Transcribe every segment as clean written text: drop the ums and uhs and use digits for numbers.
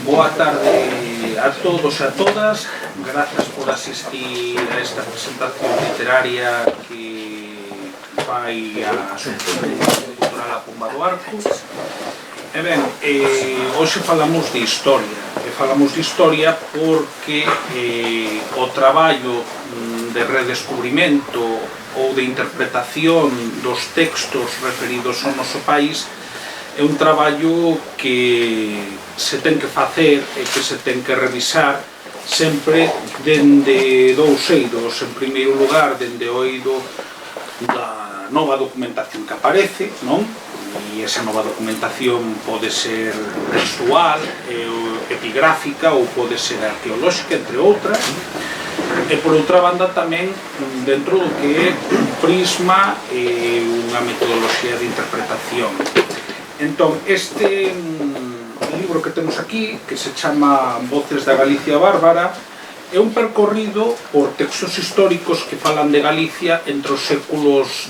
Boa tarde a todos e a todas. Grazas por asistir a esta presentación literaria que fai a Asociación Cultural A Pomba do Arco. E ben, hoxe falamos de historia. E falamos de historia porque o traballo de redescubrimento ou de interpretación dos textos referidos ao noso país é un traballo que se ten que facer e que se ten que revisar sempre dende dous eidos. En primeiro lugar, dende o eido da nova documentación que aparece, non? E esa nova documentación pode ser textual, epigráfica ou pode ser arqueolóxica, entre outras. E por outra banda tamén dentro do que é un prisma e unha metodoloxía de interpretación. Entón, este libro que temos aquí, que se chama Voces da Galicia Bárbara, é un percorrido por textos históricos que falan de Galicia entre os séculos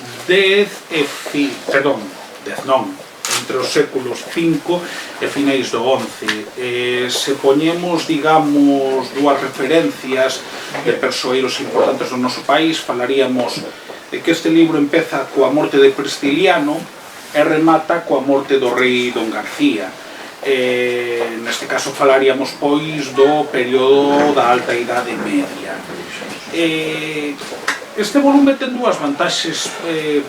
entre os séculos V e finais do XI. Se poñemos, digamos, dúas referencias de persoeiros importantes do noso país, falaríamos de que este libro empeza coa morte de Prisciliano e remata coa morte do rei Don García. Neste caso falaríamos, pois, do período da Alta Idade Media. Este volume ten dúas vantaxes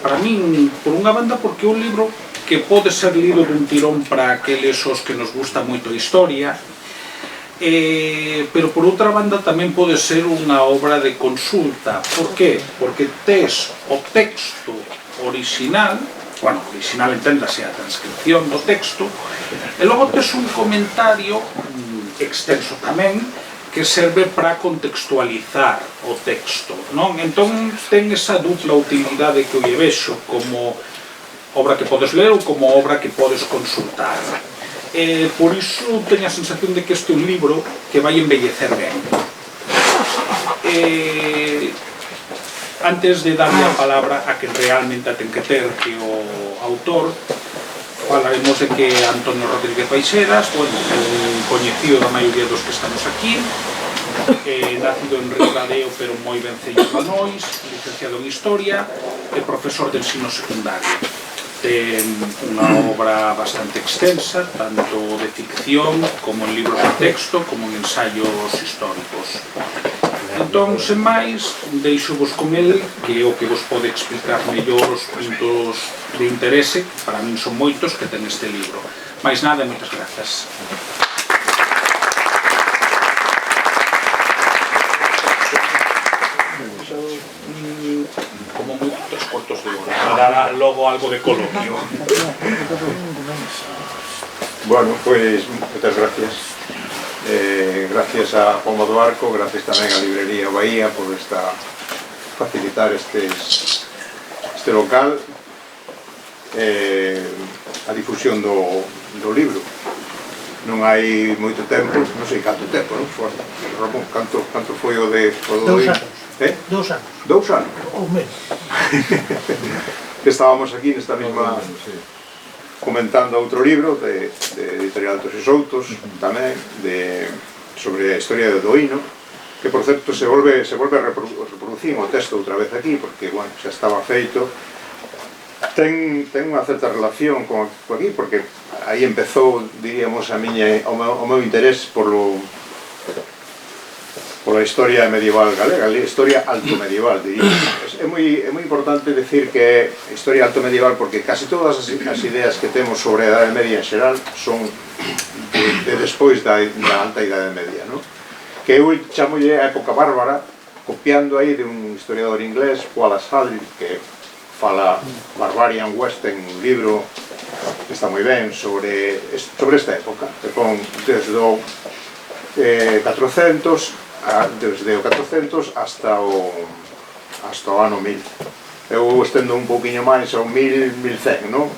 para min. Por unha banda, porque é un libro que pode ser lido dun tirón para aqueles os que nos gusta moito a historia, pero por outra banda tamén pode ser unha obra de consulta. Por qué? Porque tes o texto original, original enténdase a transcripción do texto, e logo tes un comentario extenso tamén que serve para contextualizar o texto, non? Entón ten esa dupla utilidade que eu lle vexo como obra que podes ler ou como obra que podes consultar. Por iso teño a sensación de que este é un libro que vai embellecer ben. Antes de darle a palabra a que realmente a ten que ter, que o autor, falaremos de que Antonio Rodríguez Baixeras, coñecido da maioría dos que estamos aquí, nacido en Ribadeo pero moi vencello de Nois, licenciado en Historia e profesor de ensino secundario. Ten unha obra bastante extensa, tanto de ficción como en libros de texto, como en ensaios históricos. Entón, sen máis, deixo-vos con el, que é o que vos pode explicar mellor os puntos de interese, que para min son moitos, que ten este libro. Mais nada, moitas grazas. Como moi 3/4 de hora, para logo algo de coloquio. Bueno, pois, moitas gracias. Gracias a Pomba do Arco, gracias tamén a Librería Bahía por facilitar este local, a difusión do libro. Non hai moito tempo, non sei canto tempo, non? Ramón, canto foi o de... 2 anos. 2 anos. 2 anos? Un mes. Estábamos aquí nesta mesma... comentando outro libro de Editorial Tos e Soutos, tamén, sobre a historia de Odoíno, que, por certo, se volve a reproducir o texto outra vez aquí, porque, bueno, xa estaba feito. Ten unha certa relación con aquí, porque aí empezou, diríamos, o meu interés pola historia medieval galega, a historia alto-medieval, diríamos. É moi importante decir que é historia alto-medieval porque casi todas as ideas que temos sobre a Idade Media en xeral son de despois da Alta Idade Media, non? Que eu chamolle a época bárbara, copiando aí de un historiador inglés, Wallace Hadley, que fala Barbarian West en un libro que está moi ben sobre esta época, que pon desde o 400 hasta o ano 1000. Eu estendo un pouquiño máis ao 1100, non?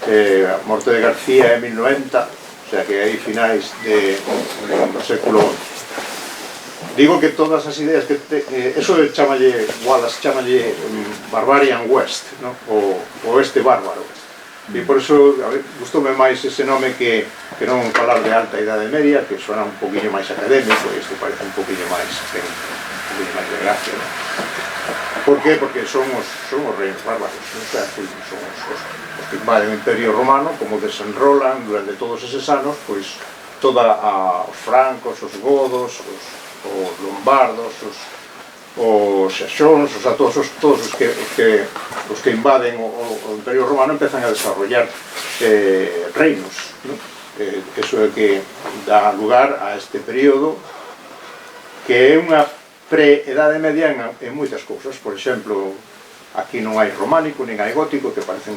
A morte de García é 1090, o sea que hai finais do século XI. Digo que todas as ideas que eso chamalle Wallace, chamalle Barbarian West, o oeste bárbaro. E por iso gustoume máis ese nome que non falar de Alta Idade Media, que suena un poquinho máis académico, e isto parece un poquinho máis, ten un poquinho máis de gracia, non? Por que? Porque son os reinos bárbaros, non? O sea, son os que invaden o Imperio Romano, como desenrolan durante todos eses anos, pois, toda os francos, os godos, os lombardos, os saxóns, o sea, todos os que invaden o Imperio Romano empezan a desarrollar reinos, ¿no? Eso é que dá lugar a este período que é unha pre-edade media en moitas cousas. Por exemplo, aquí non hai románico, nin hai gótico, que parecen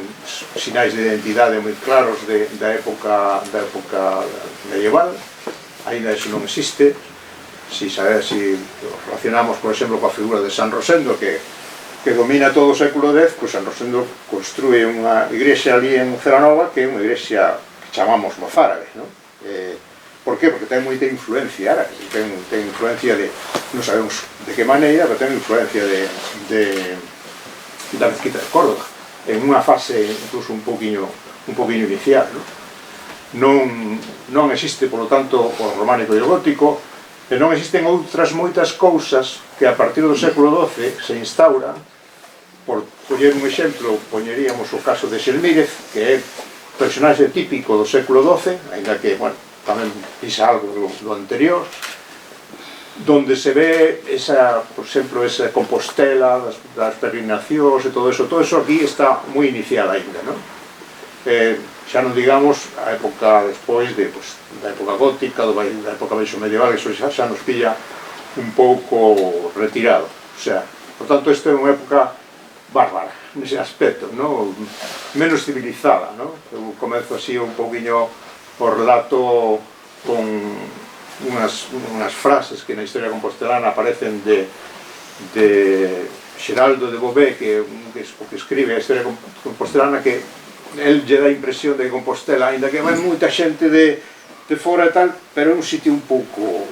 sinais de identidade moi claros da época medieval. Ainda eso non existe. Si relacionamos, por exemplo, coa figura de San Rosendo, que domina todo o século X, pois San Rosendo construe unha igrexa ali en Celanova, que é unha igrexa que chamamos mozárabe, non? Por que? Porque ten moita influencia árabe, ten influencia de, non sabemos de que maneira, pero ten influencia da mezquita de Córdoba, en unha fase incluso un poquinho inicial, non existe, por lo tanto, o románico e o gótico, e non existen outras moitas cousas que a partir do século XII se instauran. Por coller un exemplo, poñeríamos o caso de Xelmírez, que é personaxe típico do século XII, ainda que, bueno, tamén pisa algo do anterior, donde se ve por exemplo, esa Compostela, das peregrinacións e todo eso aquí está moi inicial ainda, non? Xa non digamos a época despois da época gótica, da época baixo medieval, eso xa nos pilla un pouco retirado. O sea, por tanto, esta é unha época bárbara, nese aspecto, non? Menos civilizada, non? Eu comezo así un pouquiño o relato con unhas frases que na historia compostelana aparecen de Xeraldo de Beauvais, que escribe a historia compostelana, que el lle dá a impresión de que Compostela, ainda que vai moita xente de fora e tal, pero é un sitio un pouco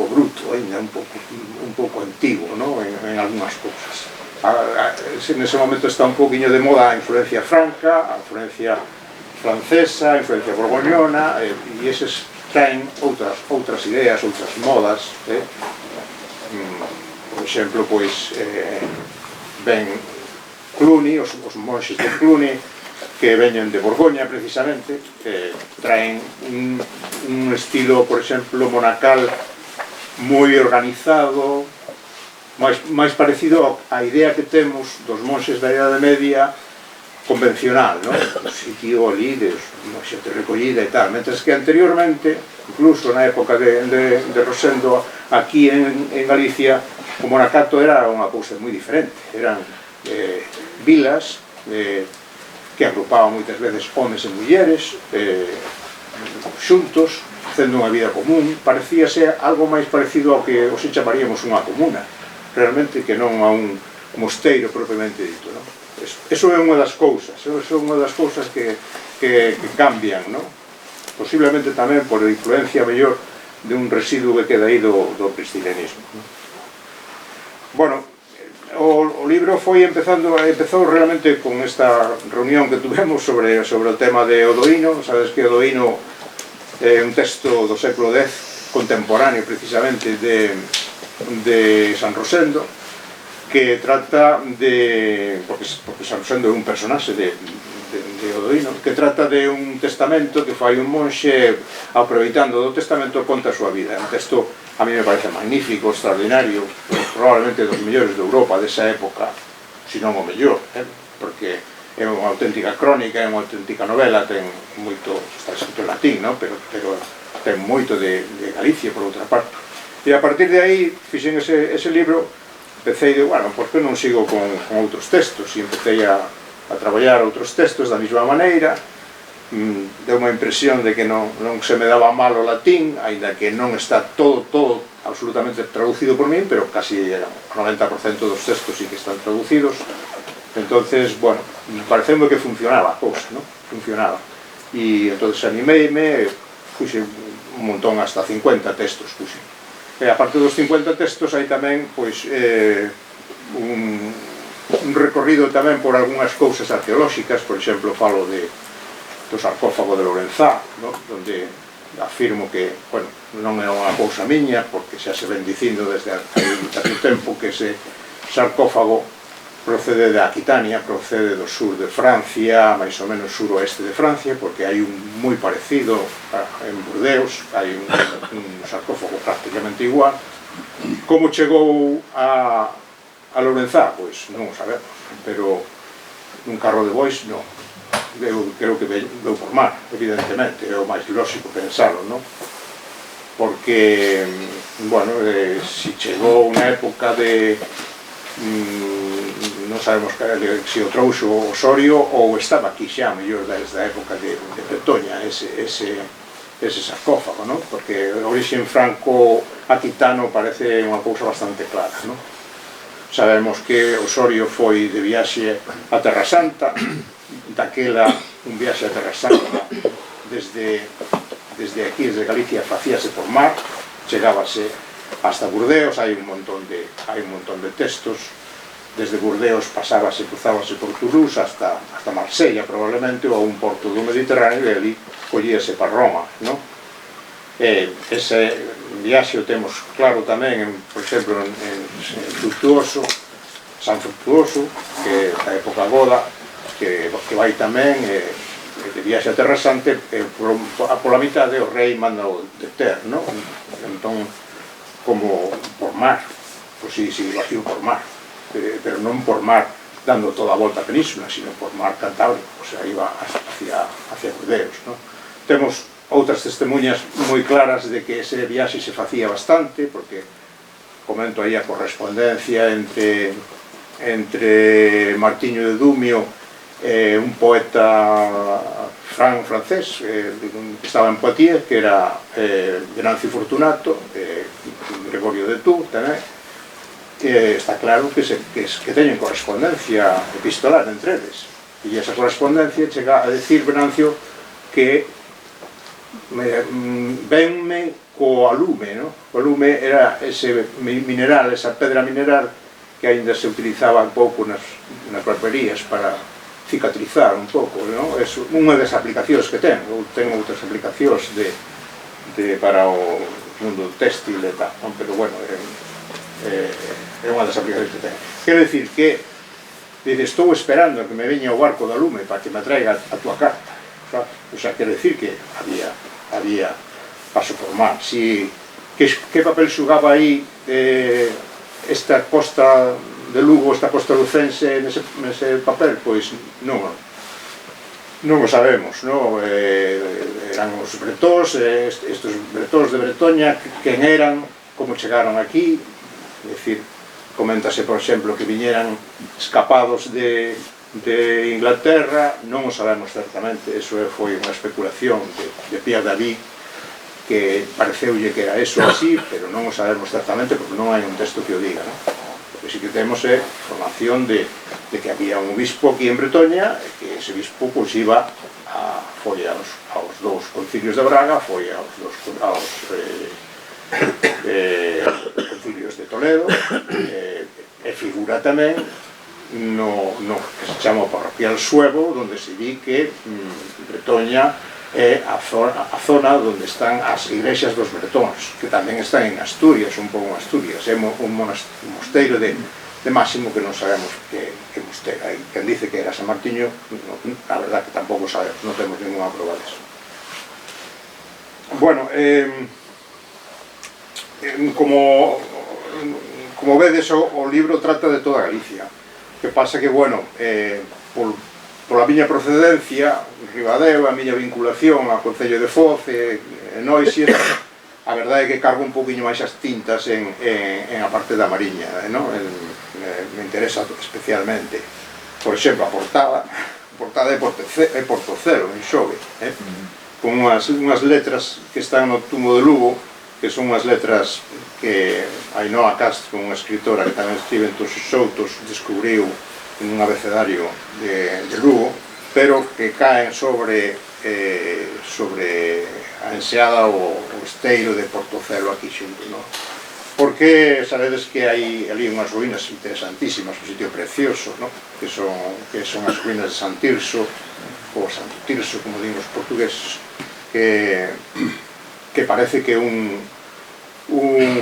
bruto, ainda un pouco antigo, non? En algunhas cousas. Nese momento está un pouquiño de moda a influencia franca, a influencia francesa, a influencia borgoñona, e eses traen outras ideas, outras modas. Por exemplo, pois, ven Cluny, os monxes de Cluny, que veñen de Borgoña, precisamente, traen un estilo, por exemplo, monacal moi organizado, máis parecido á idea que temos dos monxes da Idade Media convencional, non? O sitio ali de xente recollida e tal, mentres que anteriormente, incluso na época de Rosendo, aquí en Galicia, o monacato era unha cousa moi diferente. Eran vilas que agrupaban moitas veces homes e mulleres xuntos, facendo unha vida común. Parecía ser algo máis parecido ao que hoxe chamaríamos unha comuna, realmente, que non a un mosteiro propiamente dito, non? Eso é unha das cousas, que cambian, non? Posiblemente tamén por influencia mellor de un residuo que queda aí do cristianismo, non? Bueno, o libro empezou realmente con esta reunión que tuvemos sobre o tema de Odoíno. Sabes que Odoíno é un texto do século X, contemporáneo precisamente de San Rosendo, que trata porque San Rosendo é un personaxe de Odoíno, que trata de un testamento que fai un monxe, aproveitando do testamento, conta a súa vida. É un texto, a mí me parece magnífico, extraordinario, probablemente dos mellores de Europa desa época, se non o mellor, porque é unha auténtica crónica, é unha auténtica novela, ten moito, está escrito en latín, pero ten moito de Galicia, por outra parte. E a partir de aí, fixen ese libro, empecé de, bueno, por que non sigo con outros textos? E empecé a traballar outros textos da mesma maneira. Deu unha impresión de que non se me daba mal o latín, aínda que non está todo absolutamente traducido por min, pero casi o 90% dos textos sí que están traducidos. Entonces, bueno, pareceu que funcionaba a cousa, non? Funcionaba. E entonces animeime, puxe un montón, hasta 50 textos puxe. E a parte dos 50 textos hai tamén, pois, un recorrido tamén por algunhas cousas arqueolóxicas, por exemplo, falo do sarcófago de Lorenzá, no? Donde afirmo que, bueno, non é unha cousa miña, porque xa se ven dicindo desde un tempo que ese sarcófago procede de Aquitania, procede do sur de Francia, máis ou menos suroeste de Francia, porque hai un moi parecido en Burdeos, hai un sarcófago prácticamente igual. Como chegou a Lorenzá? Pois non o sabemos, pero nun carro de bois non. Eu creo que veu por mar, evidentemente, é o máis lógico pensalo, non? Porque, bueno, si chegou unha época de... non sabemos se o trouxo Osorio ou estaba aquí xa, mellor desde a época de Bretoña, ese sarcófago, non? Porque o origen franco-aquitano parece unha cousa bastante clara, non? Sabemos que Osorio foi de viaxe a Terra Santa, daquela un viaxe a Terra Santa desde aquí, desde Galicia, facíase por mar, chegábase hasta Burdeos, hai un montón de textos, desde Burdeos pasábase, cruzábase por Toulouse hasta Marsella, probablemente, ou a un porto do Mediterráneo, e ali collíase para Roma, non? Ese viaxe o temos claro tamén, por exemplo, en Fructuoso, San Fructuoso, que é da época goda, que vai tamén de viaxe a Terra Santa, pola mitade o rei manda o deter, non? Entón, como por mar, pois si vacío por mar, pero non por mar dando toda a volta a península, sino por mar Cantábrico, o sea, iba hacia Burdeos, non? Temos outras testemunhas moi claras de que ese viaxe se facía bastante, porque comento aí a correspondencia entre Martiño de Dumio, un poeta francés que estaba en Poitiers, que era Venancio Fortunato, Gregorio de Tours tamén. Está claro que teñen correspondencia epistolar entre eles, e esa correspondencia chega a decir Venancio que venme co alume, no? O alume era ese mineral, esa pedra mineral que ainda se utilizaba un pouco nas barberías para cicatrizar un pouco, no? É unha das aplicacións que ten, ou ten outras aplicacións para o mundo textil e tal, non? Pero bueno, é unha das aplicacións que ten. Quero dicir que estou esperando que me veña o barco da lume para que me traiga a tua carta, sabes? O sea, quero dicir que había paso por mar. Que papel xugaba aí esta costa de Lugo, esta costa lucense nese papel? Pois non o sabemos, non? Eran os bretóns, estes bretóns de Bretoña, quen eran, como chegaron aquí, é dicir, coméntase, por exemplo, que viñeran escapados de Inglaterra, non o sabemos certamente, eso foi unha especulación de Pierre David, que pareceulle que era eso así, pero non o sabemos certamente porque non hai un texto que o diga, non? O que sí que temos é información de que había un obispo aquí en Bretoña, e que ese obispo foi aos dous concilios de Braga, foi aos concilios de Toledo, e figura tamén no que se chama o parroquial suevo, onde se di que Bretoña é a zona onde están as igrexas dos bretóns, que tamén están en Asturias, un pouco en Asturias. É un mosteiro de Máximo que non sabemos que mosteiro. Hai quen dice que era San Martiño, a verdad que tampouco sabemos, non temos ninguna prova deso. Bueno, como vedes, o libro trata de toda Galicia. Que pasa que, bueno, pola miña procedencia, Ribadeo, a miña vinculación ao Concello de Foz e Noixa, a verdade é que cargo un poquinho máis as tintas en a parte da Mariña, non? Me interesa especialmente. Por exemplo, a portada é Portocelo, en Xove, con unhas letras que están no túmulo de Lugo, que son unhas letras que Ainhoa Castro, unha escritora que tamén escribe en todos os xoutos, descubriu en un abecedario de Lugo, pero que caen sobre a enseada o esteiro de Portocelo aquí xunto, non? porque sabedes que hai ali unhas ruínas interesantísimas, un sitio precioso, ¿no? que son as ruínas de San Tirso, ou Santo Tirso, como din os portugueses, que parece que un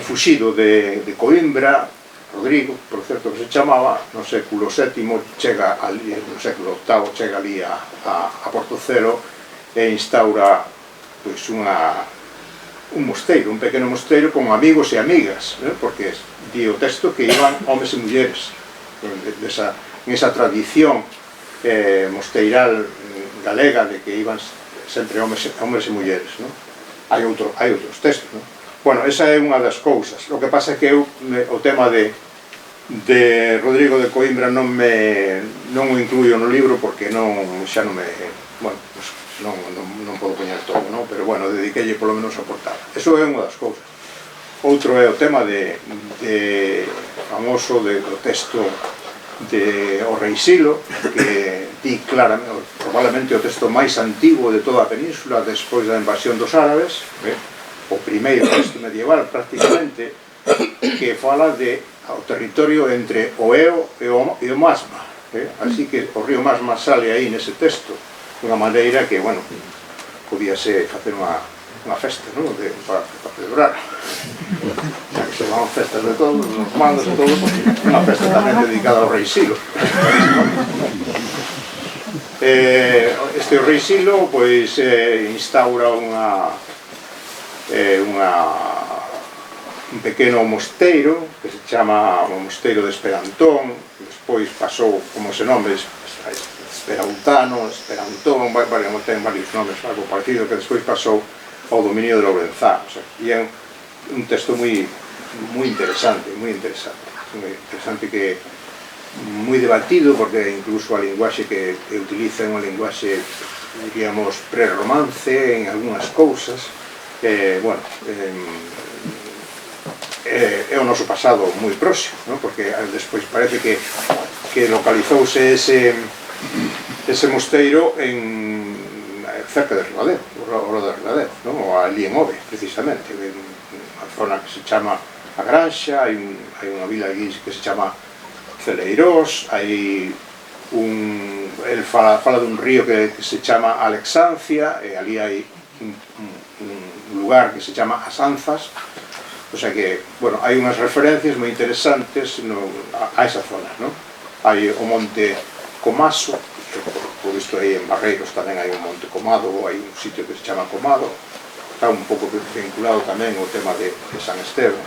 fuxido de Coimbra, Rodrigo, por certo que se chamaba, no século VII chega ali, no século VIII chega ali a Portocelo e instaura pois un mosteiro, un pequeno mosteiro con amigos e amigas, porque di o texto que iban homes e mulleres en esa tradición mosteiral galega de que iban sempre homes e mulleres. Hai outros textos. Bueno, esa é unha das cousas. O que pasa é que eu o tema de Rodrigo de Coimbra non o incluyo no libro porque xa non me... Bueno, non podo poñer todo, pero bueno, dediquelle polo menos a portada. Eso é unha das cousas. Outro é o tema famoso do texto de O Rei Silo, que di claramente, probablemente o texto máis antigo de toda a península despois da invasión dos árabes, o primeiro texto medieval prácticamente, que fala ao territorio entre o Eo e o Masma. Así que o río Masma sale aí nese texto dunha maneira que, bueno, podíase facer unha festa, para celebrar. Xa que se van festas de todos, os mandos e todo, unha festa tamén dedicada ao Rei Silo. Este Rei Silo, pois, instaura un pequeno mosteiro que se chama o Mosteiro de Esperantón, despois pasou como ese nome, Esperautano, Esperantón, ten varios nomes, algo parecido, que despois pasou ao dominio de Lourenzá. E é un texto moi interesante, que moi debatido, porque incluso a linguaxe que utiliza é unha linguaxe, diríamos, prerromance en algunhas cousas. Bueno, é o noso pasado moi próximo, porque despois parece que localizouse ese mosteiro cerca de Ribadeo, o de Ribadeo, ou ali en Ove, precisamente, unha zona que se chama A Granxa, hai unha vila aquí que se chama Celeirós, el fala dun río que se chama Alexancia, e ali hai un lugar que se chama As Anzas, o sea que, bueno, hai unhas referencias moi interesantes a esa zona, hai o monte Comaso, por isto aí en Barreiros tamén hai un monte Comado, ou hai un sitio que se chama Comado, está un pouco vinculado tamén ao tema de San Esteban.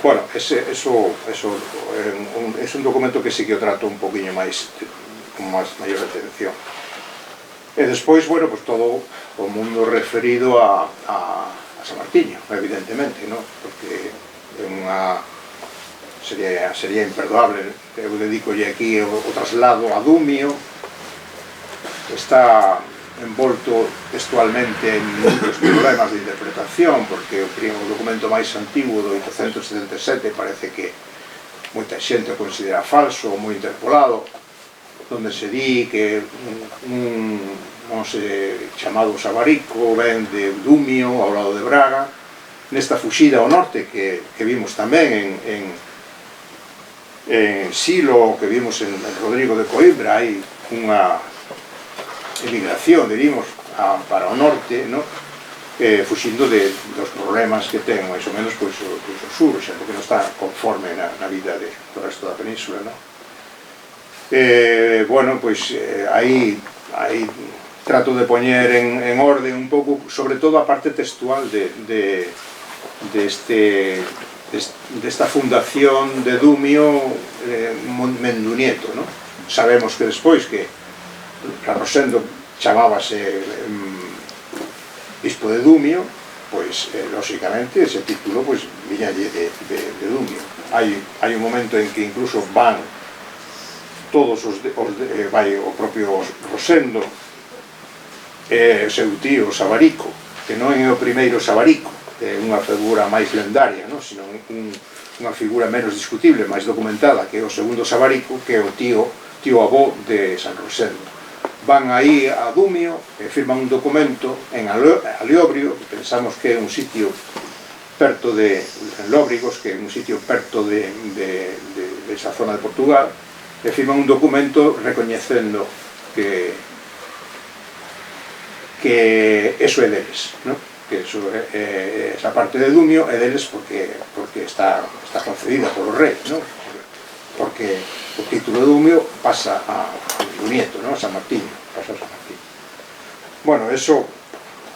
Bueno, ese é un documento que sí que o trato un poquinho máis, con maior atención. E despois, bueno, pues todo o mundo referido a San Martiño, evidentemente, porque é unha... sería imperdoable. Eu dedicolle aquí o traslado a Dumio, está envolto textualmente en muitos problemas de interpretación, porque o documento máis antigo do 877 parece que moita xente o considera falso ou moi interpolado, onde se di que un chamado Sabarico ven de Dumio ao lado de Braga, nesta fuxida ao norte que vimos tamén en Silo, que vimos en Rodrigo de Coimbra, hai unha emigración, diríamos, para o norte, fuxindo dos problemas que ten, máis ou menos, o sur, xente que non está conforme na vida do resto da península. Bueno, pois aí trato de poñer en orde un pouco, sobre todo a parte textual desta fundación de Dumio Mendunieto. Sabemos que despois que Rosendo chamábase bispo de Dumio, pois, lóxicamente, ese título viñalle de Dumio. Hai un momento en que incluso van todos vai o propio Rosendo e o seu tío Sabarico, que non é o primeiro Sabarico, é unha figura máis lendaria, sino unha figura menos discutible, máis documentada, que é o segundo Sabarico, que é o tío avó de San Rosendo. Van aí a Dumio e firman un documento en Aliobrio, que pensamos que é un sitio perto de Lóbrigos, que é un sitio perto de esa zona de Portugal, e firman un documento recoñecendo que eso é deles, ¿no? Que eso esa parte de Dumio é deles porque está concedida polo rei, ¿no? Porque o título de Dumio pasa a o nieto, ¿no? A San Martiño, pasa a San Martiño. Bueno, eso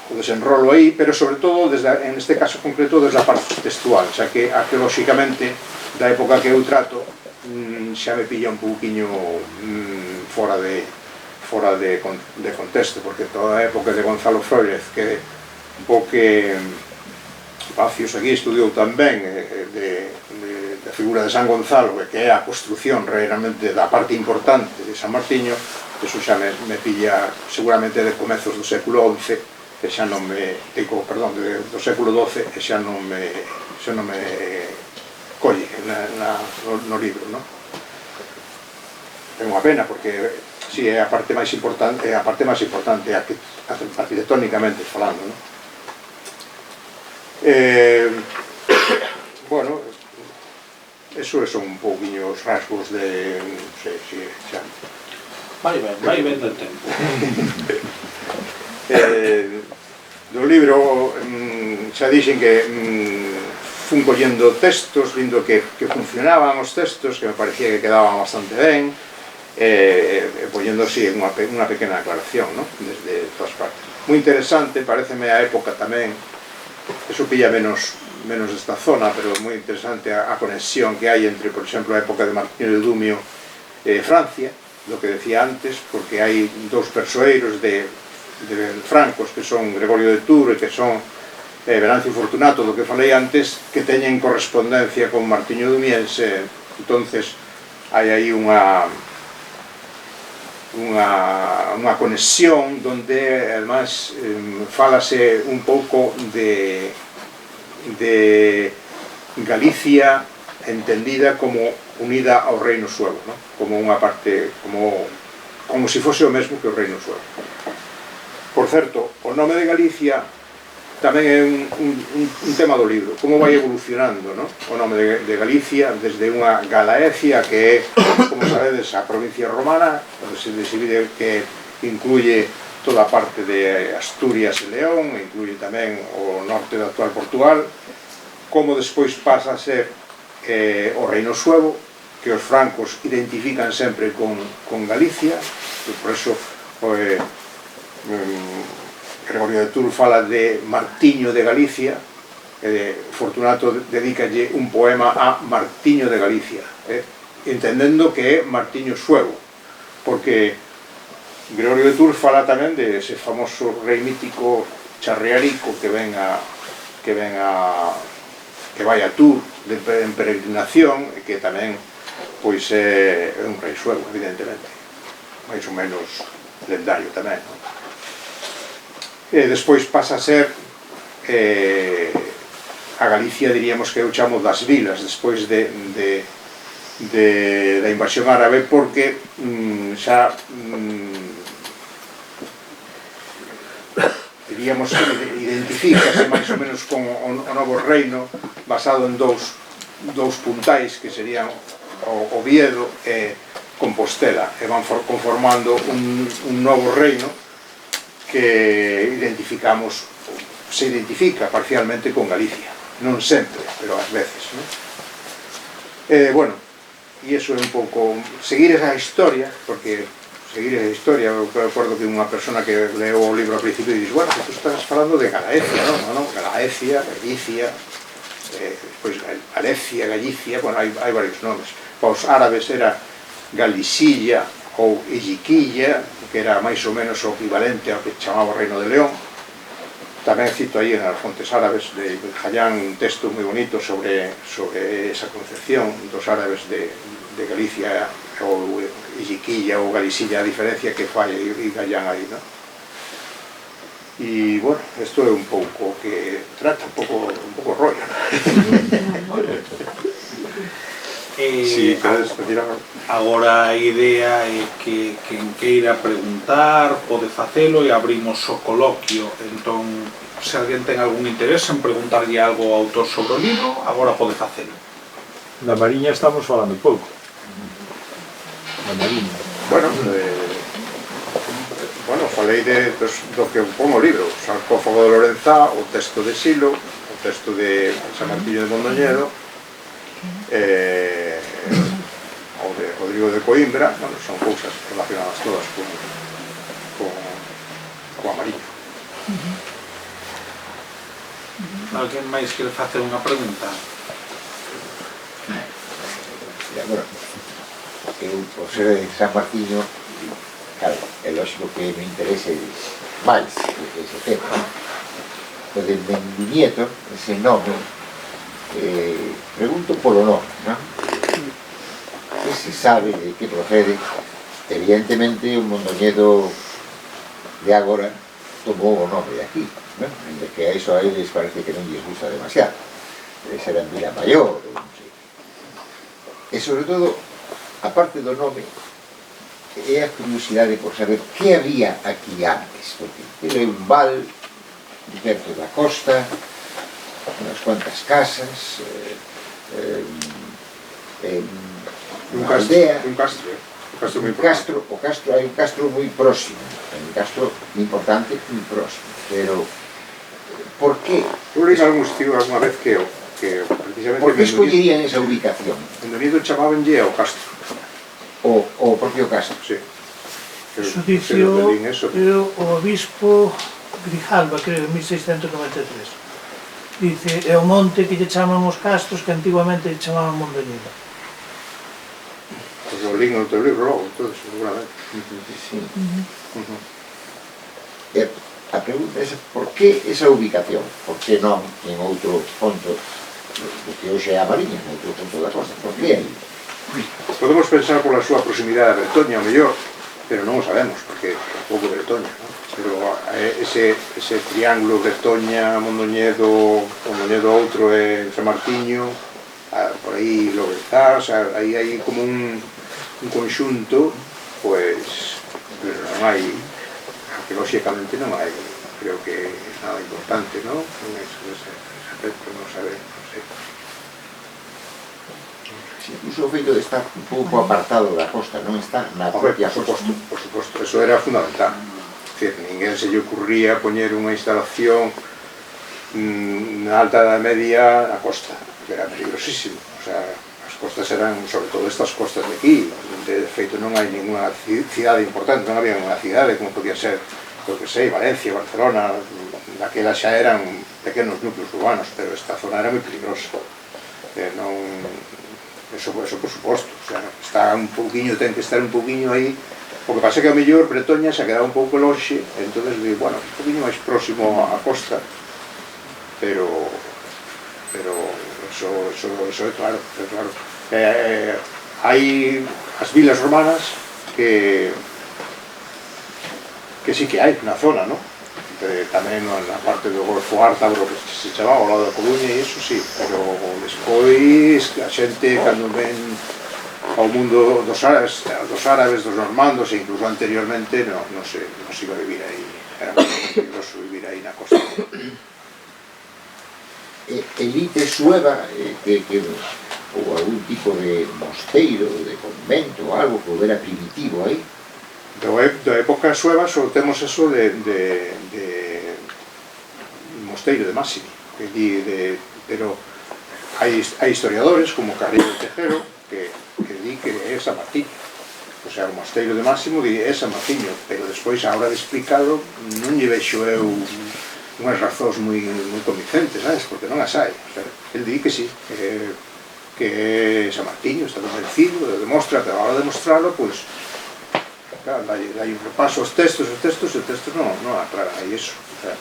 o desenrolo aí, pero sobre todo en este caso concreto desde a parte textual, xa que arqueolóxicamente da época que eu trato xa me pilla un pouquiño fora de contexto, porque toda a época de Gonzalo Froilez, que o que Pacios aquí estudiou tamén da figura de San Gonzalo, que é a construción realmente da parte importante de San Martiño, eso xa me pilla seguramente de comezos do século XI, que xa non me perdón, do século XII, e xa non me colle no libro, non? É unha pena, porque si é a parte máis importante, arquitectónicamente falando, non? Bueno, eso son un pouquinho os rasgos de, non sei se xa vai ben do tempo. Do libro xa dixen que fun collendo textos, vindo que funcionaban os textos, que me parecía que quedaban bastante ben, poñendo así unha pequena aclaración, ¿no? Desde todas partes. Moi interesante, pareceme a época tamén, eso pilla menos desta zona, pero moi interesante a conexión que hai entre, por exemplo, a época de Martiño de Dumio e Francia, lo que decía antes, porque hai dous persoeiros de francos, que son Gregorio de Tours e que son Venancio Fortunato, do que falei antes, que teñen correspondencia con Martiño Dumiense. Entonces hai aí unha conexión donde además falase un pouco de Galicia entendida como unida ao reino suevo, ¿no? Como unha parte, como se fose o mesmo que o reino suevo. Por certo, o nome de Galicia tamén é un tema do libro, como vai evolucionando, ¿no? O nome de Galicia desde unha Galaecia, que é, como sabedes, a provincia romana, onde se divide, que incluye toda a parte de Asturias e León, incluye tamén o norte do actual Portugal, como despois pasa a ser o reino suevo, que os francos identifican sempre con Galicia, e por eso Gregorio de Tours fala de Martiño de Galicia, e Fortunato dedícalle un poema a Martiño de Galicia, entendendo que é Martiño suevo, porque Gregorio de Tours fala tamén de ese famoso rei mítico Charrearico que vai a Tours en peregrinación, e que tamén pois é un rei suevo, evidentemente, máis ou menos lendario tamén, non? E despois pasa a ser a Galicia, diríamos que eu chamo das vilas, despois da invasión árabe, porque xa diríamos que identifícase máis ou menos con o novo reino, basado en dous puntais, que serían Oviedo e Compostela, e van conformando un novo reino que se identifica parcialmente con Galicia, non sempre, pero ás veces, ¿no? Bueno, e iso é un pouco seguir esa historia, porque eu recordo que unha persona que leo o libro ao principio e dice, bueno, que tú estás falando de Galaecia, non? Galaecia, Galicia, despois Galicia, Galicia, bueno, hai varios nomes. Para os árabes era Galicilla ou Illiquilla, que era máis ou menos o equivalente ao que chamaba o Reino de León. Tamén cito aí en as fontes árabes de Hayán un texto moi bonito sobre esa concepción dos árabes de Galicia ou Illiquilla ou Galicilla, a diferencia que fai e Hayán aí, non? E, bueno, isto é un pouco que trata un pouco rollo, non? Agora a idea é que quen queira preguntar pode facelo, e abrimos o coloquio. Entón, se alguén ten algún interés en preguntarlle algo ao autor sobre o libro, agora pode facelo. Da Mariña estamos falando pouco. Da Mariña. Bueno, falei do que pon o libro, o sarcófago de Lorenzá, o texto de Silo, o texto de San Martiño de Mondoñedo, o de Rodrigo de Coimbra. Bueno, son cousas relacionadas todas coa Mariña. Alguén máis quere facer unha pregunta? Bueno, eu, por ser de San Martiño, claro, é lógico que me interese máis ese tema. O de Mendinieto, ese nome, pregunto polo nome, non? Que se sabe de que procede. Evidentemente, o Mondoñedo de agora tomou o nome de aquí, non? En que a iso a eles parece que non lles gusta demasiado. Será en Vila Maior, ou non sei. E, sobre todo, a parte do nome, é a curiosidade por saber que había aquí antes, porque era un val perto da costa, unhas cuantas casas, unha aldea, Un castro moi castro, hai un castro moi próximo, un castro importante moi próximo, pero por que? Eu leí algún estudo alguna vez que precisamente Por que escollerían esa ubicación? En Donido chamabanlle ao castro. O propio castro. Sí. Eso dicio o obispo Grijalva, creo, en 1693. Dice, é o monte que lle chaman os castros que antiguamente lle chamaban Mondoñedo. Pois o lín no teu libro logo, entonces, seguramente. Sí. A pregunta é por que esa ubicación? Por que non en outro ponto do que hoxe é a Mariña, en outro ponto da costa? Por que aí? Podemos pensar pola súa proximidade a Bretoña, o mellor, pero non o sabemos, porque é pouco Bretoña, non? Pero ese triángulo Bretoña, Mondoñedo, o Mondoñedo outro é San Martiño, por aí Lorenzá, o sea, aí hai como un conxunto, pois, pero non hai, arqueolóxicamente non hai, creo que nada importante, non? En ese aspecto, non sabemos, non sei. Incluso o feito de estar un pouco apartado da costa, non está na propia costa. Por suposto, eso era fundamental. É dicir, ninguén se lle ocurría poñer unha instalación na alta Edad Media na costa, que era peligrosísimo. O sea, as costas eran, sobre todo estas costas de aquí, de feito non hai ninguna cidade importante, non había unha cidade como podía ser, eu que sei, Valencia, Barcelona, daquela xa eran pequenos núcleos urbanos, pero esta zona era moi peligrosa. Eso por suposto, o sea, está un pouquiño, ten que estar un pouquiño aí, porque pasa que a mellor Bretoña se ha quedado un pouco lonxe, entonces, bueno, un pouquiño máis próximo á costa, pero eso é claro, hai as vilas romanas que sí que hai na zona, non? Tamén na parte do Golfo Ártabro que se chamaba ao lado da Coruña e iso sí, pero despois a xente cando ven ao mundo dos árabes, dos normandos e incluso anteriormente non se iba a vivir aí, era moi peligroso vivir aí na costa. Elite sueva ou algún tipo de mosteiro, de convento, algo que houbera primitivo aí? Da época sueva só temos eso de mosteiro de Máximi, pero hai historiadores como Carrillo Tejero que di que é San Martiño, o sea, o mosteiro de Máximo di é San Martiño, pero despois a hora de explicado non lle vexo eu unhas razóns moi convincentes, sabes, porque non as hai, o sea, el di que sí, que é San Martiño, está convencido, demostra, pero a hora de demostrarlo, pois claro, dai un repaso aos textos, e o texto non aclara aí eso, o sea,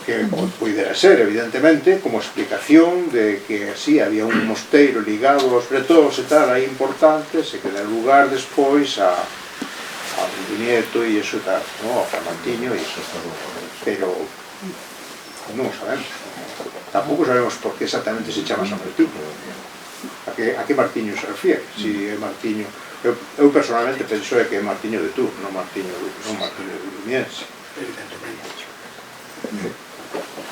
que poidera ser, evidentemente, como explicación de que así había un mosteiro ligado aos bretóns e tal, aí importantes, e que dá lugar despois a Nieto e iso tal, a San Martiño e iso, pero non o sabemos, tampouco sabemos por que exactamente se chama San Martiño. A que Martiño se refiere? Si é Martiño, eu personalmente penso que é Martiño de Tours, non Martiño de Lumiense. evidentemente.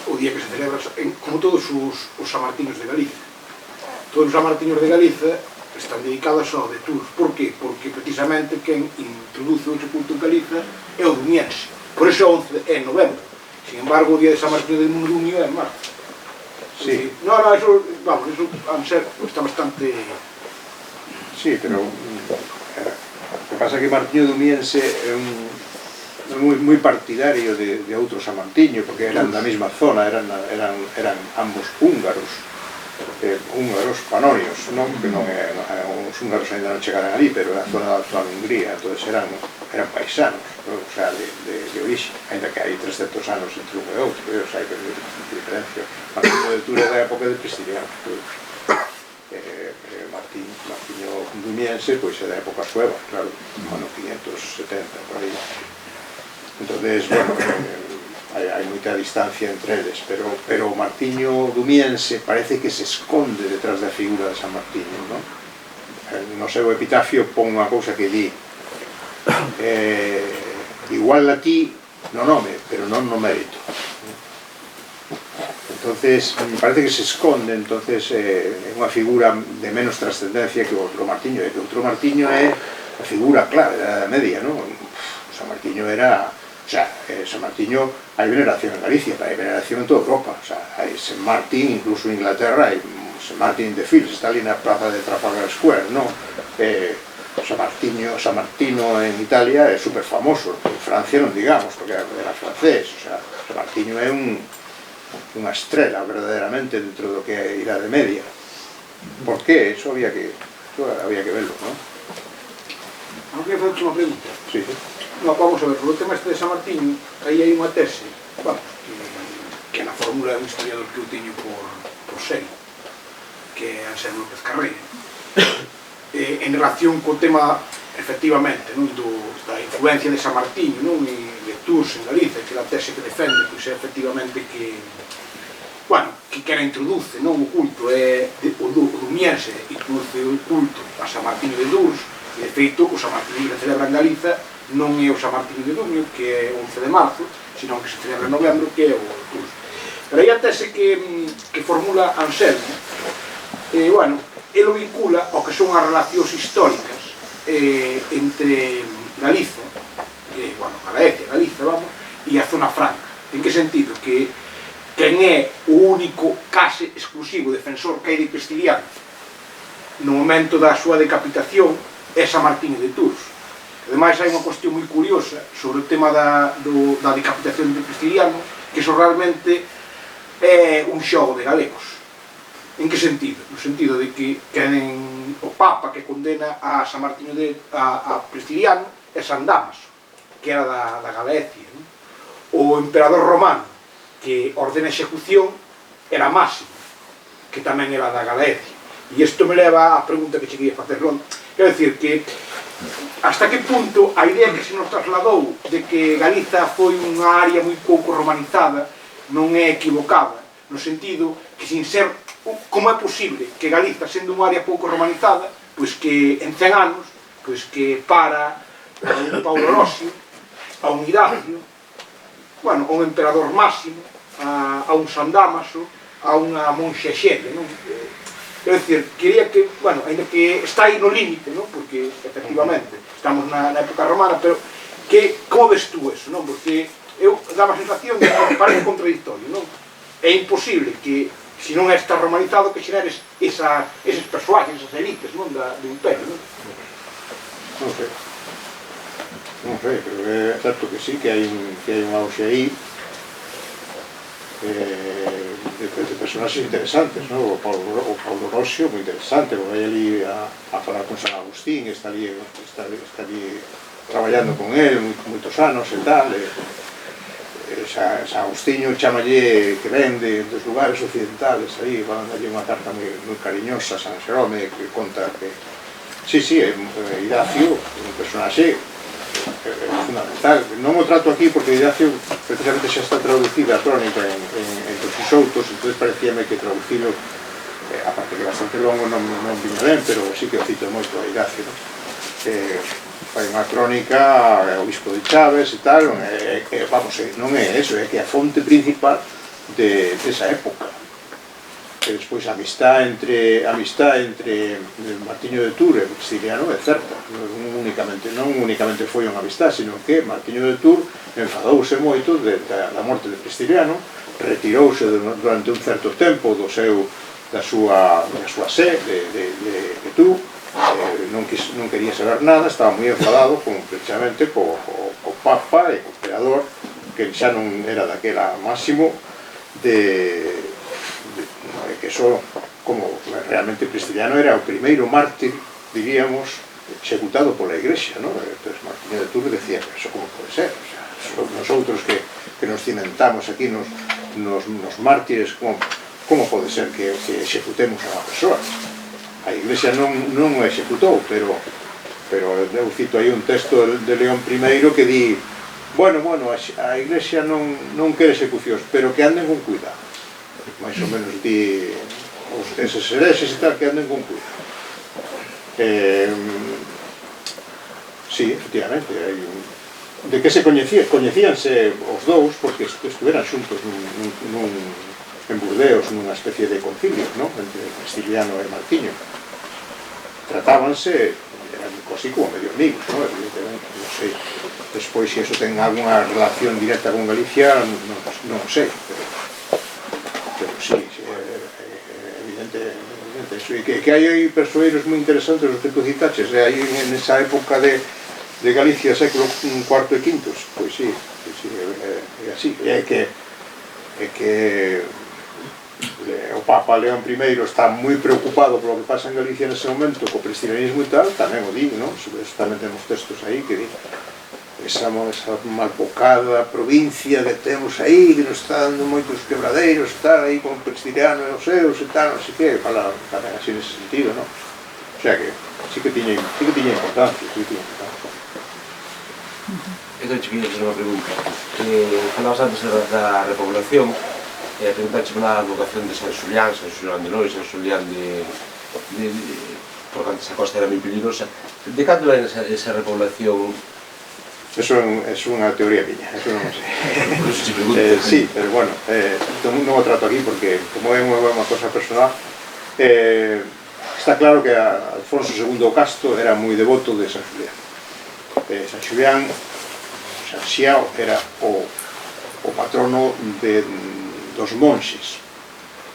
O día que se celebra, como todos os Samartiños de Galicia. Todos os Samartiños de Galicia están dedicados ao de Tours. Por qué? Porque precisamente quen introduce ese culto en Galicia é o dumiense. Por eso é en novembro. Sin embargo, o día de San Martín de Dumio é en marzo. Sí. No, eso, vamos, eso está bastante... Sí, pero o que pasa é que Martiño Dumiense é moi partidario de outros Samartiño, porque eran da mesma zona, eran ambos húngaros, húngaros panonios, non? Que non é, os húngaros ainda non chegaran ali, pero era a zona da actual Hungría, entón eran paisanos, o sea, de orixe, ainda que hai 300 anos entre un e outro, o sea, hai que diferencia. Martiño de Tours é da época de Prestiliano, Martiño Dumiense, pois é da época sueva, claro, ano 570, por aí. Entonces, bueno, hai moita distancia entre eles, pero o Martiño Dumiense parece que se esconde detrás da figura de San Martiño, non? No seu epitafio pon unha cousa que di igual a ti no nome, pero non no mérito. Entonces, parece que se esconde, entonces é unha figura de menos trascendencia que o outro Martiño, e que o outro Martiño é a figura clave da Edad Media, non? San Martiño era... O sea, San Martiño hai veneración en Galicia, hai veneración en toda Europa. O sea, hai San Martín, incluso en Inglaterra, hai San Martín de Fields, está ali na plaza de Trafalgar Square, non? San Martino en Italia é super famoso, en Francia non digamos, porque era francés. O sea, San Martiño é unha estrela verdadeiramente dentro do que é a Idade Media. Por qué? Eso había que verlo, non? Non quería fazer unha pregunta. Sí. No, vamos a ver, o tema este de San Martiño, aí hai unha tese, vamos, que na fórmula é un historiador que eu teño por serio, que é Anselmo López Carreira, en relación co tema, efectivamente, non, da influencia de San Martiño, non, e de Tours en Galicia, que é a tese que defende, pois é efectivamente que, bueno, que era introduce, non, o culto, é o dumiense, introduce o culto a San Martiño de Tours, e de feito, o San Martiño que celebra en Galicia non é o San Martiño de Dumio, que é 11 de marzo, sino que se celebra en novembro, que é o Tours. Pero aí a tese que formula Anselmo, bueno, ele vincula ao que son as relacións históricas entre Galicia, bueno, Galicia, vamos, e a zona franca. En que sentido? Que quen é o único, case exclusivo defensor que hai de Prestiliano no momento da súa decapitación é San Martiño de Tours. Ademais, hai unha cuestión moi curiosa sobre o tema da decapitación de Prestiliano, que iso realmente é un xogo de galegos. En que sentido? No sentido de que o Papa que condena a San Martiño a Prestiliano é San Dámaso, que era da Galicia. O emperador romano que ordena a execución era Máximo, que tamén era da Galicia. E isto me leva á pregunta que cheguei a facer non. Quero dicir que hasta que punto a idea que se nos trasladou de que Galiza foi unha área moi pouco romanizada non é equivocada, no sentido que sin ser, como é posible que Galiza, sendo unha área pouco romanizada, pois que en 100 anos, pois que para a un Paulo Rossi, a un Idacio, bueno, a un emperador Máximo, a un San Dámaso, a unha monxa Xele, non? Quero dicir, quería que, bueno, ainda que está aí no límite, non? Porque, efectivamente, estamos na época romana, pero como ves tú eso, non? Porque eu daba a sensación de que parece contradictorio, non? É imposible que, se non está romanizado, que xereres eses persoaxes, esas elites, non? Do imperio, non? Non sei, pero é certo que sí, que hai un auxe aí de personaxes interesantes, non? O Paulo Rossi, moi interesante, porque vai ali a falar con San Agustín, está ali traballando con él moitos anos e tal, San Agustín chamalle que ven dos lugares occidentales, aí van a darlle unha carta moi cariñosa a San Xerome, que conta que sí, Idacio, un personaxe fundamental. Non o trato aquí porque Idacio precisamente xa está traducida a crónica entre os outros, entón parecíame que traducilo, aparte que bastante longo non viña ben, pero sí que o cito moito a Idacio, fai unha crónica o obispo de Chaves e tal, vamos, non é eso, é que a fonte principal desa época. Que despois a amistad entre Martiño de Tours e Prestiliano é certa, non únicamente foi unha amistad, sino que Martiño de Tours enfadouse moito da morte de Prestiliano, retirouse durante un certo tempo da súa sé de Tours, non quería saber nada, estaba moi enfadado precisamente co Papa e co emperador, que xa non era daquela máximo que só, como realmente Prestiliano era o primeiro mártir, diríamos, executado pola Igrexa, non? Entón Martiño de Tours decía, pero eso como pode ser? O sea, nosotros que nos cimentamos aquí nos mártires, como pode ser que executemos a unha persoa? A Iglesia non o executou, pero eu cito aí un texto de León I que di, bueno, a Iglesia non quere execucións, pero que anden con cuidado. Mais ou menos di eses herexes e tal, que anden con cuidado. Sí, efectivamente, de que se coñecíanse os dous porque estuveran xuntos en Burdeos nunha especie de concilio, non? Entre Prestiliano e Martiño. Tratábanse, eran cosí como medio amigos, non? Evidentemente, non sei despois se iso ten alguna relación directa con Galicia, non sei, pero sí, evidente eso, e que hai persoeiros moi interesantes os que tú citaches, hai nesa época de Galicia, século IV e V, pois sí, é así, é que o Papa León I está moi preocupado polo que pasa en Galicia nese momento, co prestilianismo e tal, tamén o di, non? Tamén temos textos aí que di esa malpocada provincia que temos aí, que nos está dando moitos quebradeiros, tal, aí con Prestiliano e os seus e tal, non sei que, fala tamén así nese sentido, non? O sea que sí que tiña importancia, Entón, chiquillos, unha pregunta. Falabas antes da repoblación, e a preguntaxe pola advocación de San Xulián de Lois, San Xulián porque antes a costa era moi peligrosa. De cando era esa repoblación? Eso é unha teoría miña, eso non sei. Por eso te pregunto. Sí, pero bueno, non o trato aquí porque como é unha cosa personal, está claro que Alfonso II Casto era moi devoto de San Xulián. San Xulián, San Xiao, era o patrono dos monxes,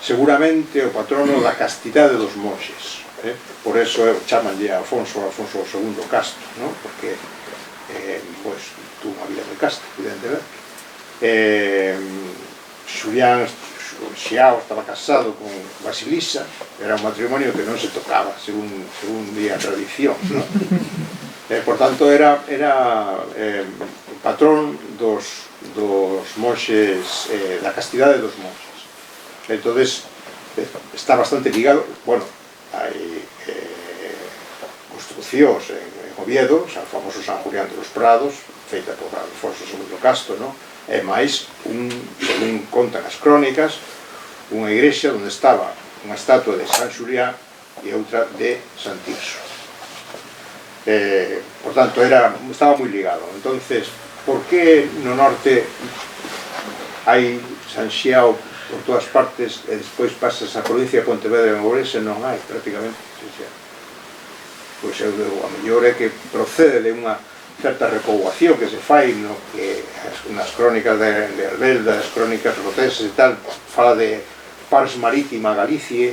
seguramente o patrono da castidade dos monxes, por eso chamanlle a Alfonso II Casto, non? Porque pois tuvo unha vida moi casta, evidentemente. Xiao estaba casado con Basilisa, era un matrimonio que non se tocaba, según di a tradición, non? Por tanto, era o patrón dos monxes, da castidade dos monxes. Entonces, está bastante ligado, bueno, hai construcións en Oviedo, o famoso San Julián de los Prados, feita por Alfonso II Casto, e máis, según contan as crónicas, unha igrexa onde estaba unha estatua de San Xulián e outra de San Tirso. Por tanto, estaba moi ligado. Entonces, por que no norte hai San Xiao por todas partes e despois pasas a provincia de Pontevedra e Ourense non hai prácticamente San Xiao? Pois a mellor é que procede de unha certa repoboación que se fai nas crónicas de Albelda, as crónicas roteses e tal, fala de pars marítima Galicie,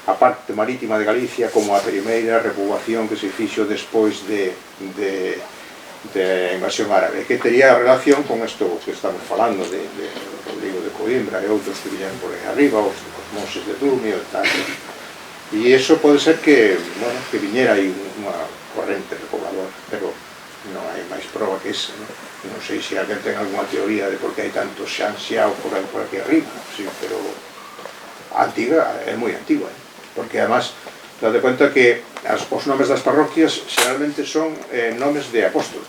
a parte marítima de Galicia como a primeira repoboación que se fixo despois de invasión árabe, que tería relación con isto que estamos falando de Rodrigo de Coimbra e outros que viñeron por aí arriba, os monxes de Durmio e tal. E iso pode ser que viñera aí unha corrente repobladora, pero non hai máis prova que esa, non sei se alguén ten alguna teoría de por que hai tantos San Xiao por aquí arriba, pero antiga, é moi antigua, porque además date cuenta que os nomes das parroquias xeralmente son nomes de apóstolos.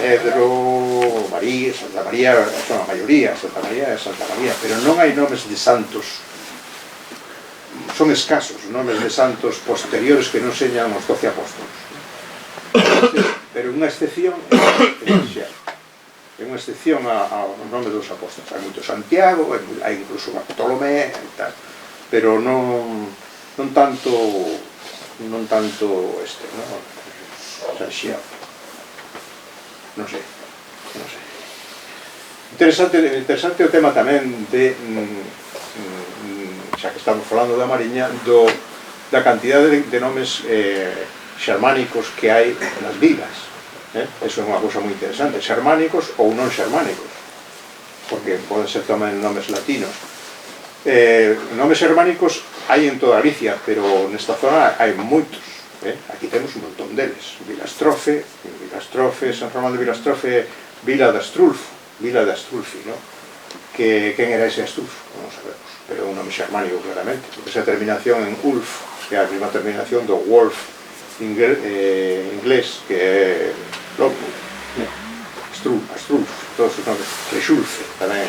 Pedro, María, Santa María, son a maioría, Santa María e Santa María, pero non hai nomes de santos, son escasos nomes de santos posteriores que non señan os 12 apóstolos. pero unha excepción é Santiago. É unha excepción ao nome dos apóstolos. Hai moito Santiago, hai incluso Bartolomé e tal, pero non tanto este, non? Santiago. Non sei. Interesante o tema tamén de, xa que estamos falando da Mariña, da cantidade de nomes xermánicos que hai nas vilas. Eso é unha cousa moi interesante, xermánicos ou non xermánicos, porque poden ser tamén nomes latinos. Nomes xermánicos hai en toda Galicia, pero nesta zona hai moitos. Aquí temos un montón deles. Vilastrofe, San Román de Vilastrofe, Vila de Astulfi, ¿no? Quen era ese Astulfo? Non sabemos, pero é un nome xermánico claramente, porque esa terminación en Ulf, que é a mesma terminación do Wolf inglés, que é loco, Astulf, todos os nomes, Frexulfe, tamén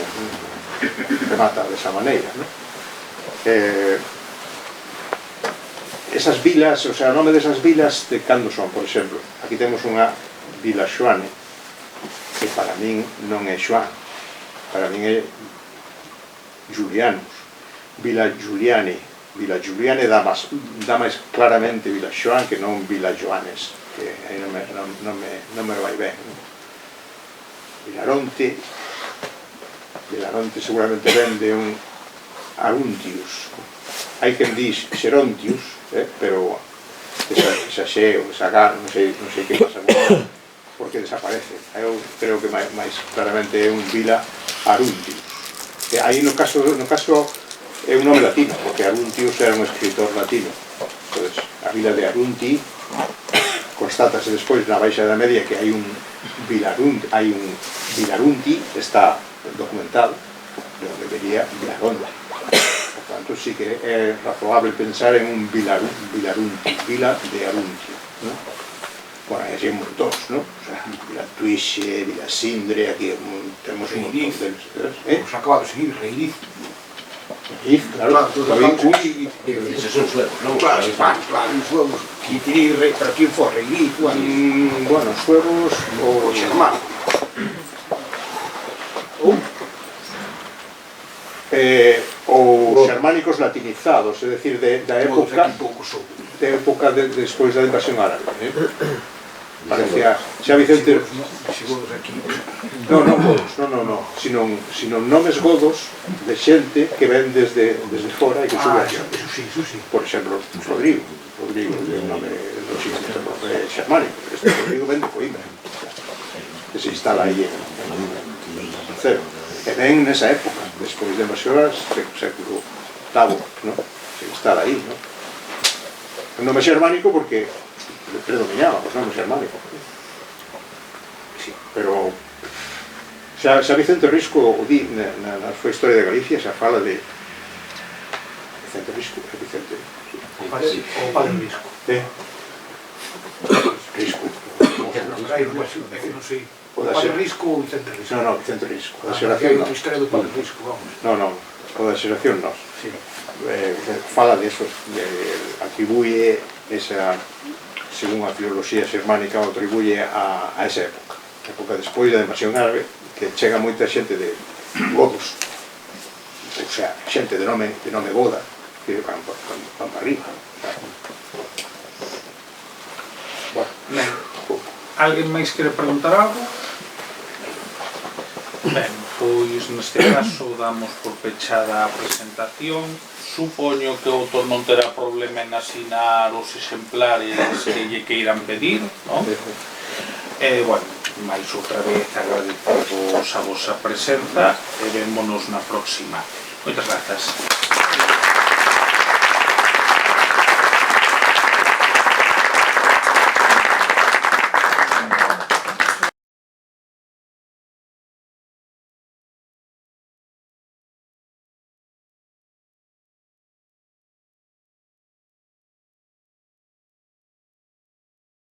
remata desa maneira, ¿no? Esas vilas, o sea, o nome desas vilas de cando son, por exemplo, aquí temos unha Vila Xoane, que para min non é Xoán, para min é Julianus. Vila Giuliani dá máis claramente Vila Xoán que non Vila Joanes, que aí non me vai ben. Vilaronte seguramente ven de un Aruntius. Hai quen di Xerontius, pero esa xe ou esa H, non sei que pasa porque desaparece. Eu creo que máis claramente é un Vila Aruntius. Aí no caso é un nome latino, porque Aruntius era un escritor latino. Entón, a vila de Arunti constatase despois na Baixa Edad Media que hai un Vilarunti, está documentado, de onde vería Vilaronda. Por tanto, sí que é razonable pensar en un Vilarunti, Vila de Arunti, ¿no? Bueno, así un montón, ¿no? O sea, Vila Tuixe, Vila Sindre, aquí tenemos un montón de Os acaba de seguir, Reiriz. Reiriz, claro. Esos son suevos, non? Claro, os suevos. Pero quen foi Reiriz? Bueno, suevos O xermán. Ou xermánicos latinizados, é dicir, da época despois da invasión árabe. Parecía xa Vicente... Non sino nomes godos de xente que ven desde fora e que sube aquí. Por exemplo, Rodrigo é un nome xermánico. Este Rodrigo ven de Coimbra, que se instala aí en Cero. E ven nesa época, despois de invasión século VIII, se instala aí. Un nome xermánico porque predominaba os nomes xermánicos. Sí, pero xa Vicente Risco o di na súa historia de Galicia, xa fala de Vicente Risco, é Vicente O padre Risco. Risco. Non sei. O padre Risco ou Vicente Risco? Non, Vicente Risco. O da xeración non. A historia do padre Risco, vamos. Non, o da xeración non. Fala de eso, atribuye esa, según a filoloxía xermánica, atribuye a esa época despois da invasión árabe, que chega moita xente de godos, ou sea, xente de nome goda, que van para arriba. Ben, alguén máis quere preguntar algo? Ben, pois neste caso damos por pechada a presentación. Supoño que o autor non terá problema en asinar os exemplares que lle queiran pedir, non? Bueno, máis outra vez agradecemos a vosa presenza e vémonos na próxima. Moitas grazas.